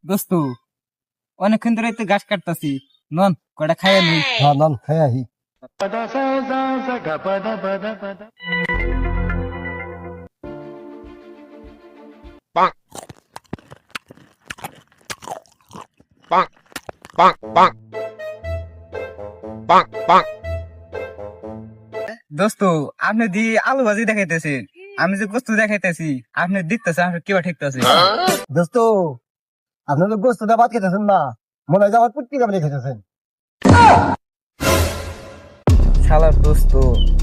দোস্ত, অনেকক্ষণ ধরে তো ঘাস কাটতাছি, নন কটা খাইয়া নই। হ্যাঁ নন খাই আহি। bonk, bonk, bonk, bonk, bonk, bonk. দোস্ত, আপনি দি আলু ভাজি দেখাইতেছেন, আমি যে গোস্ত দেখাইতেছি আপনি দেখতেছে আপনার কেবা ঠিকতেছে। দোস্ত আপনার তো গোস্তটা ভাত খেতেছেন না, মনে হয় যে আমার পুটকি কামড়ে খেতেছেন। শালার দোস্ত,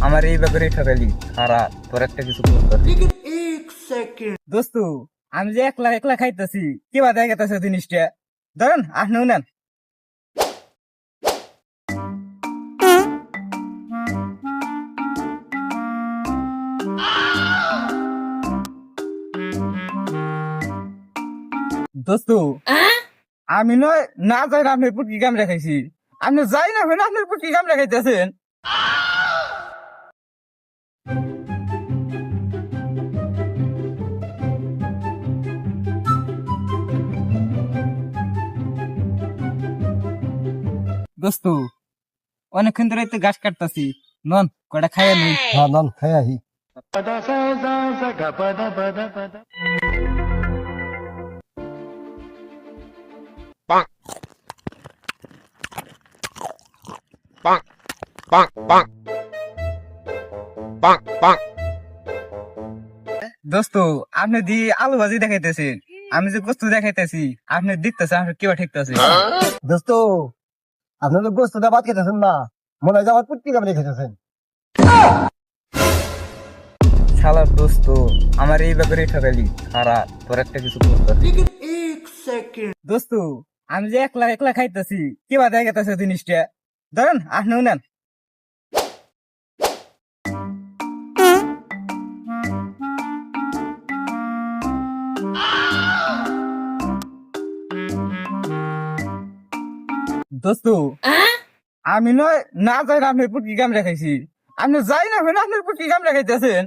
আমার এই ব্যাপারে ঠকালি খারাপ, তোর একটা কিছু করতে হবে। দোস্ত, আমি যে একলা একলা খাইতেছি কেবা দেখাইতেছে জিনিসটা, ধরেন আপনিও নেন। দোস্ত, আমি নয় না যাই না আপনার পুটকি কামড়ে খাইছি, আপনি যাই না হয় না আপনার পুটকি কামড়ে খাইতেছেন। দোস্ত, অনেকক্ষণ ধরে তো ঘাস কাটতাছি, নন কটা খাইয়া নই। হ্যাঁ নন খাই আহি। Bonk, bonk, bonk, bonk, bonk, bonk. দোস্ত, আপনি দি আলু ভাজি দেখাইতেছেন, আমি যে গোস্ত দেখাইতেছি আপনি দেখতেছে আপনার কেবা ঠিকতেছে। দোস্ত আপনার তো গোস্তটা ভাত খেতেছেন না, মনে হয় যে আমার পুটকি কামড়ে খেতেছেন। শালার দোস্ত, আমার এই ব্যাপারে ঠকালি খারাপ, তোর একটা কিছু করতে হবে। দোস্ত, আমি যে একলা একলা খাইতেছি কেবা দেখাইতেছে জিনিসটা, ধরেন আপনিও নেন। দোস্ত, আমি নয় না যাই না আপনার পুটকি কামড়ে খাইছি, আপনি যাই না হয় না আপনার পুটকি কামড়ে খাইতেছেন।